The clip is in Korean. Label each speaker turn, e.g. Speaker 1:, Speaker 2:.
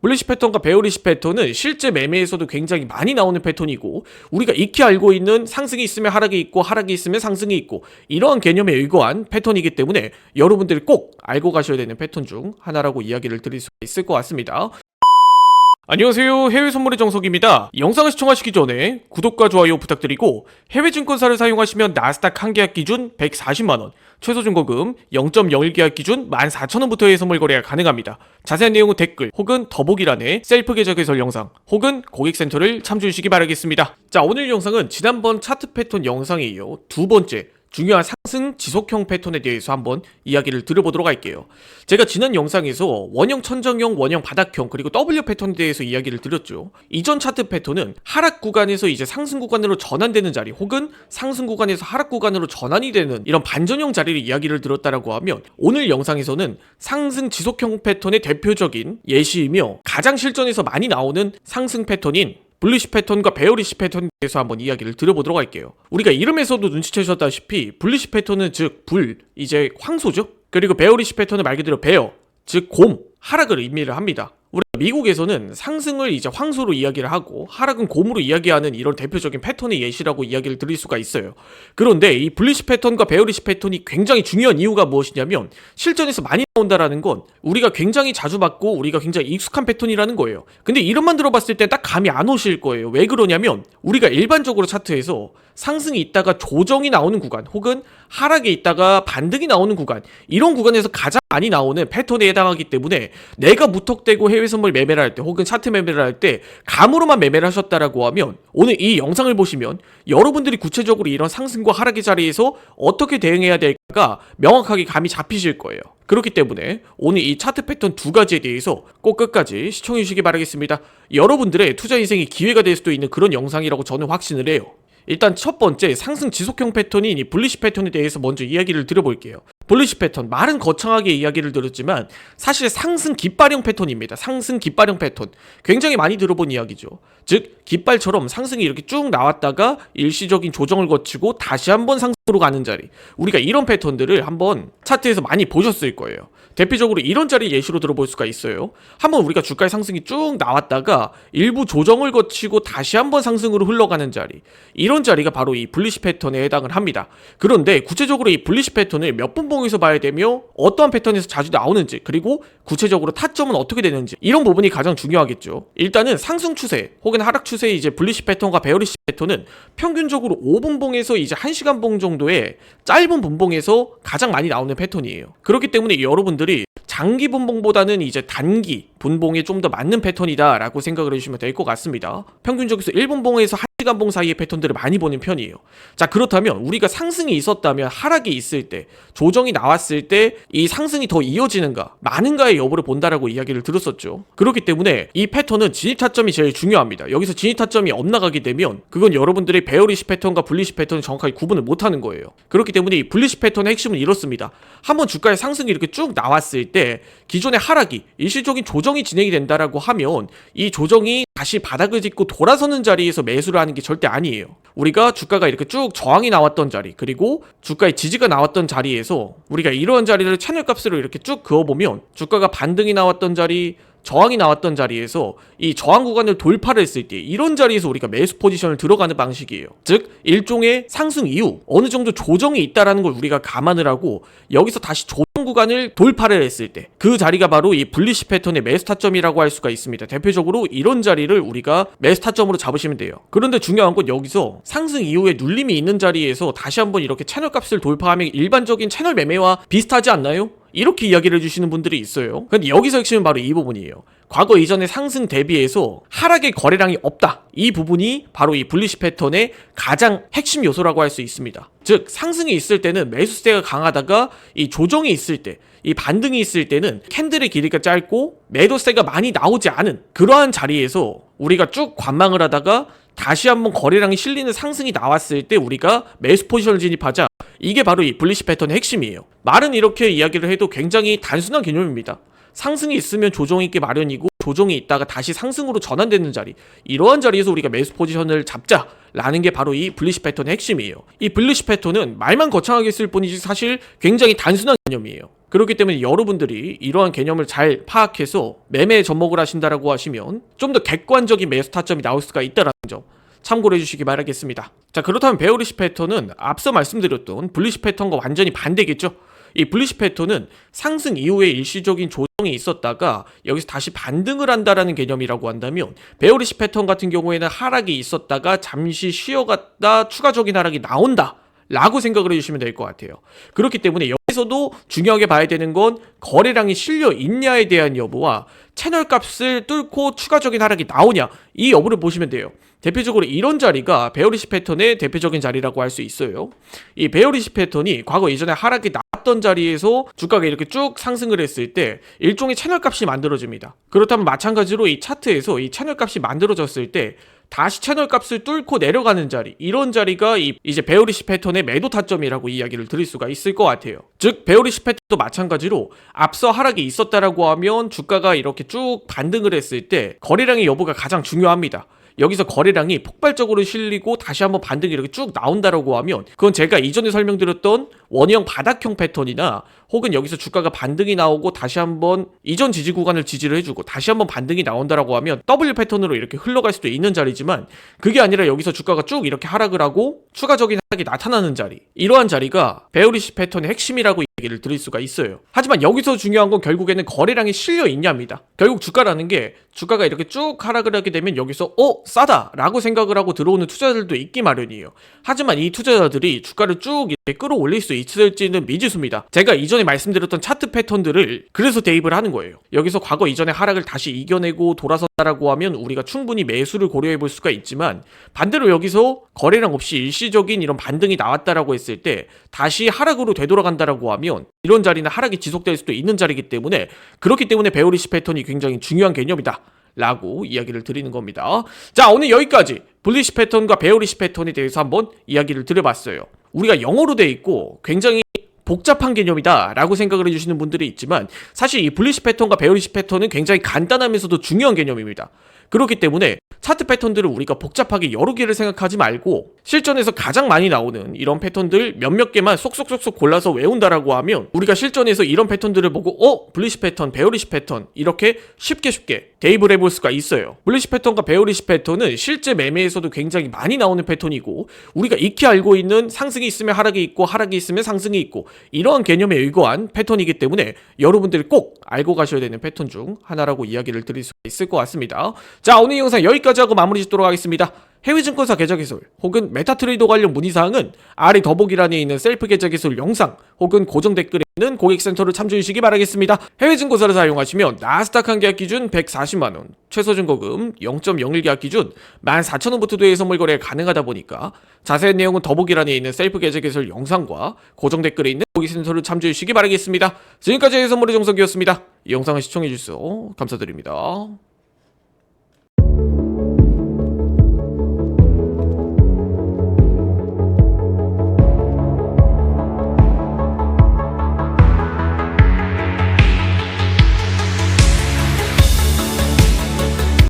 Speaker 1: 블리시 패턴과 베어리시 패턴은 실제 매매에서도 굉장히 많이 나오는 패턴이고, 우리가 익히 알고 있는 상승이 있으면 하락이 있고 하락이 있으면 상승이 있고, 이러한 개념에 의거한 패턴이기 때문에 여러분들이 꼭 알고 가셔야 되는 패턴 중 하나라고 이야기를 드릴 수 있을 것 같습니다. 안녕하세요, 해외선물의 정석입니다. 영상을 시청하시기 전에 구독과 좋아요 부탁드리고, 해외 증권사를 사용하시면 나스닥 한 계약 기준 140만원, 최소 증거금 0.01 계약 기준 14,000원부터의 선물 거래가 가능합니다. 자세한 내용은 댓글 혹은 더보기란에 셀프 계좌 개설 영상 혹은 고객센터를 참조해 주시기 바라겠습니다. 자, 오늘 영상은 지난번 차트 패턴 영상에 이어 두 번째 중요한 상승 지속형 패턴에 대해서 한번 이야기를 드려보도록 할게요. 제가 지난 영상에서 원형 천정형, 원형 바닥형, 그리고 W 패턴에 대해서 이야기를 드렸죠. 이전 차트 패턴은 하락 구간에서 이제 상승 구간으로 전환되는 자리, 혹은 상승 구간에서 하락 구간으로 전환이 되는 이런 반전형 자리를 이야기를 들었다라고 하면, 오늘 영상에서는 상승 지속형 패턴의 대표적인 예시이며 가장 실전에서 많이 나오는 상승 패턴인 블리시 패턴과 베어리시 패턴에 대해서 한번 이야기를 드려보도록 할게요. 우리가 이름에서도 눈치채셨다시피 블리시 패턴은 즉 불, 이제 황소죠. 그리고 베어리시 패턴은 말 그대로 베어, 즉 곰, 하락을 의미를 합니다. 우리가 미국에서는 상승을 이제 황소로 이야기를 하고 하락은 곰으로 이야기하는 이런 대표적인 패턴의 예시라고 이야기를 드릴 수가 있어요. 그런데 이 블리시 패턴과 베어리시 패턴이 굉장히 중요한 이유가 무엇이냐면, 실전에서 많이 나온다라는 건 우리가 굉장히 자주 봤고 우리가 굉장히 익숙한 패턴이라는 거예요. 근데 이름만 들어봤을 때 딱 감이 안 오실 거예요. 왜 그러냐면, 우리가 일반적으로 차트에서 상승이 있다가 조정이 나오는 구간, 혹은 하락이 있다가 반등이 나오는 구간, 이런 구간에서 가장 많이 나오는 패턴에 해당하기 때문에, 내가 무턱대고 해외 선물 매매를 할 때 혹은 차트 매매를 할 때 감으로만 매매를 하셨다라고 하면, 오늘 이 영상을 보시면 여러분들이 구체적으로 이런 상승과 하락의 자리에서 어떻게 대응해야 될까 명확하게 감이 잡히실 거예요. 그렇기 때문에 오늘 이 차트 패턴 두 가지에 대해서 꼭 끝까지 시청해 주시기 바라겠습니다. 여러분들의 투자 인생이 기회가 될 수도 있는 그런 영상이라고 저는 확신을 해요. 일단 첫 번째 상승 지속형 패턴인 이 블리시 패턴에 대해서 먼저 이야기를 드려볼게요. 블리시 패턴, 말은 거창하게 이야기를 들었지만 사실 상승 깃발형 패턴입니다. 상승 깃발형 패턴, 굉장히 많이 들어본 이야기죠. 즉 깃발처럼 상승이 이렇게 쭉 나왔다가 일시적인 조정을 거치고 다시 한번 상승으로 가는 자리, 우리가 이런 패턴들을 한번 차트에서 많이 보셨을 거예요. 대표적으로 이런 자리 예시로 들어볼 수가 있어요. 한번 우리가 주가의 상승이 쭉 나왔다가 일부 조정을 거치고 다시 한번 상승으로 흘러가는 자리, 이런 자리가 바로 이 블리시 패턴에 해당을 합니다. 그런데 구체적으로 이 블리시 패턴을 몇 분봉에서 봐야 되며 어떠한 패턴에서 자주 나오는지, 그리고 구체적으로 타점은 어떻게 되는지, 이런 부분이 가장 중요하겠죠. 일단은 상승 추세 혹은 하락 추세의 이제 블리시 패턴과 베어리시 패턴은 평균적으로 5분봉에서 이제 1시간 봉 정도의 짧은 분봉에서 가장 많이 나오는 패턴이에요. 그렇기 때문에 여러분들이 장기 분봉보다는 이제 단기 분봉에 좀 더 맞는 패턴이다라고 생각을 해주시면 될 것 같습니다. 평균적으로 1분봉에서 1시간 봉 사이의 패턴들을 많이 보는 편이에요. 자, 그렇다면 우리가 상승이 있었다면 하락이 있을 때, 조정이 나왔을 때 이 상승이 더 이어지는가 많은가의 여부를 본다라고 이야기를 들었었죠. 그렇기 때문에 이 패턴은 진입 타점이 제일 중요합니다. 여기서 진입 타점이 엇나가게 되면 그건 여러분들의 베어리시 패턴과 블리시 패턴을 정확하게 구분을 못하는 거예요. 그렇기 때문에 이 블리시 패턴의 핵심은 이렇습니다. 한번 주가의 상승이 이렇게 쭉 나왔을 때 기존의 하락이 일시적인 조정이 진행이 된다라고 하면, 이 조정이 다시 바닥을 짚고 돌아서는 자리에서 매수를 하는 게 절대 아니에요. 우리가 주가가 이렇게 쭉 저항이 나왔던 자리, 그리고 주가의 지지가 나왔던 자리에서 우리가 이러한 자리를 채널 값으로 이렇게 쭉 그어보면, 주가가 반등이 나왔던 자리, 저항이 나왔던 자리에서 이 저항 구간을 돌파를 했을 때 이런 자리에서 우리가 매수 포지션을 들어가는 방식이에요. 즉 일종의 상승 이후 어느 정도 조정이 있다라는 걸 우리가 감안을 하고, 여기서 다시 조정 구간을 돌파를 했을 때 그 자리가 바로 이 블리시 패턴의 매수 타점이라고 할 수가 있습니다. 대표적으로 이런 자리를 우리가 매수 타점으로 잡으시면 돼요. 그런데 중요한 건 여기서 상승 이후에 눌림이 있는 자리에서 다시 한번 이렇게 채널 값을 돌파하면 일반적인 채널 매매와 비슷하지 않나요? 이렇게 이야기를 해주시는 분들이 있어요. 근데 여기서 핵심은 바로 이 부분이에요. 과거 이전의 상승 대비해서 하락의 거래량이 없다, 이 부분이 바로 이 블리시 패턴의 가장 핵심 요소라고 할 수 있습니다. 즉 상승이 있을 때는 매수세가 강하다가 이 조정이 있을 때, 이 반등이 있을 때는 캔들의 길이가 짧고 매도세가 많이 나오지 않은 그러한 자리에서 우리가 쭉 관망을 하다가 다시 한번 거래량이 실리는 상승이 나왔을 때 우리가 매수 포지션을 진입하자, 이게 바로 이 블리시 패턴의 핵심이에요. 말은 이렇게 이야기를 해도 굉장히 단순한 개념입니다. 상승이 있으면 조정이 있기 마련이고, 조정이 있다가 다시 상승으로 전환되는 자리, 이러한 자리에서 우리가 매수 포지션을 잡자라는 게 바로 이 블리시 패턴의 핵심이에요. 이 블리시 패턴은 말만 거창하게 쓸 뿐이지 사실 굉장히 단순한 개념이에요. 그렇기 때문에 여러분들이 이러한 개념을 잘 파악해서 매매에 접목을 하신다라고 하시면 좀 더 객관적인 매수 타점이 나올 수가 있다는 점 참고를 해주시기 바라겠습니다. 자, 그렇다면 베어리시 패턴은 앞서 말씀드렸던 불리시 패턴과 완전히 반대겠죠. 이 불리시 패턴은 상승 이후에 일시적인 조정이 있었다가 여기서 다시 반등을 한다라는 개념이라고 한다면, 베어리시 패턴 같은 경우에는 하락이 있었다가 잠시 쉬어갔다 추가적인 하락이 나온다 라고 생각을 해주시면 될 것 같아요. 그렇기 때문에 여기서도 중요하게 봐야 되는 건 거래량이 실려 있냐에 대한 여부와 채널 값을 뚫고 추가적인 하락이 나오냐, 이 여부를 보시면 돼요. 대표적으로 이런 자리가 베어리시 패턴의 대표적인 자리라고 할 수 있어요. 이 베어리시 패턴이 과거 이전에 하락이 나왔던 자리에서 주가가 이렇게 쭉 상승을 했을 때 일종의 채널 값이 만들어집니다. 그렇다면 마찬가지로 이 차트에서 이 채널 값이 만들어졌을 때 다시 채널 값을 뚫고 내려가는 자리, 이런 자리가 이제 베어리시 패턴의 매도 타점이라고 이야기를 드릴 수가 있을 것 같아요. 즉 베어리시 패턴도 마찬가지로 앞서 하락이 있었다라고 하면 주가가 이렇게 쭉 반등을 했을 때 거래량의 여부가 가장 중요합니다. 여기서 거래량이 폭발적으로 실리고 다시 한번 반등이 이렇게 쭉 나온다라고 하면 그건 제가 이전에 설명드렸던 원형 바닥형 패턴이나 혹은 여기서 주가가 반등이 나오고 다시 한번 이전 지지 구간을 지지를 해주고 다시 한번 반등이 나온다라고 하면 W 패턴으로 이렇게 흘러갈 수도 있는 자리지만, 그게 아니라 여기서 주가가 쭉 이렇게 하락을 하고 추가적인 하락이 나타나는 자리, 이러한 자리가 베어리시 패턴의 핵심이라고 얘기를 드릴 수가 있어요. 하지만 여기서 중요한 건 결국에는 거래량이 실려 있냐입니다. 결국 주가라는 게 주가가 이렇게 쭉 하락을 하게 되면 여기서 싸다 라고 생각을 하고 들어오는 투자자들도 있기 마련이에요. 하지만 이 투자자들이 주가를 쭉 이렇게 끌어올릴 수 있을지는 미지수입니다. 제가 이전에 말씀드렸던 차트 패턴들을 그래서 대입을 하는 거예요. 여기서 과거 이전의 하락을 다시 이겨내고 돌아선다라고 하면 우리가 충분히 매수를 고려해 볼 수가 있지만, 반대로 여기서 거래량 없이 일시적인 이런 반등이 나왔다라고 했을 때 다시 하락으로 되돌아간다라고 하면 이런 자리는 하락이 지속될 수도 있는 자리이기 때문에, 그렇기 때문에 베어리시 패턴이 굉장히 중요한 개념이다 라고 이야기를 드리는 겁니다. 자, 오늘 여기까지 불리시 패턴과 베어리시 패턴에 대해서 한번 이야기를 드려봤어요. 우리가 영어로 돼 있고 굉장히 복잡한 개념이다 라고 생각을 해주시는 분들이 있지만, 사실 이 불리시 패턴과 베어리시 패턴은 굉장히 간단하면서도 중요한 개념입니다. 그렇기 때문에 차트 패턴들을 우리가 복잡하게 여러 개를 생각하지 말고 실전에서 가장 많이 나오는 이런 패턴들 몇몇 개만 쏙쏙쏙쏙 골라서 외운다라고 하면 우리가 실전에서 이런 패턴들을 보고 불리시 패턴, 베어리시 패턴 이렇게 쉽게 대입을 해볼 수가 있어요. 불리시 패턴과 베어리시 패턴은 실제 매매에서도 굉장히 많이 나오는 패턴이고, 우리가 익히 알고 있는 상승이 있으면 하락이 있고 하락이 있으면 상승이 있고 이러한 개념에 의거한 패턴이기 때문에 여러분들이 꼭 알고 가셔야 되는 패턴 중 하나라고 이야기를 드릴 수가 있을 것 같습니다. 자, 오늘 영상 여기까지 하고 마무리 짓도록 하겠습니다. 해외증권사 계좌개설 혹은 메타트레이더 관련 문의사항은 아래 더보기란에 있는 셀프 계좌개설 영상 혹은 고정 댓글에 있는 고객센터를 참조해 주시기 바라겠습니다. 해외증권사를 사용하시면 나스닥 한 계약 기준 140만원, 최소증거금 0.01 계약 기준 14,000원부터 대회 선물 거래 가능하다 보니까 자세한 내용은 더보기란에 있는 셀프 계좌개설 영상과 고정 댓글에 있는 고객센터를 참조해 주시기 바라겠습니다. 지금까지 해외선물의 정석이었습니다. 이 영상을 시청해 주셔서 감사드립니다.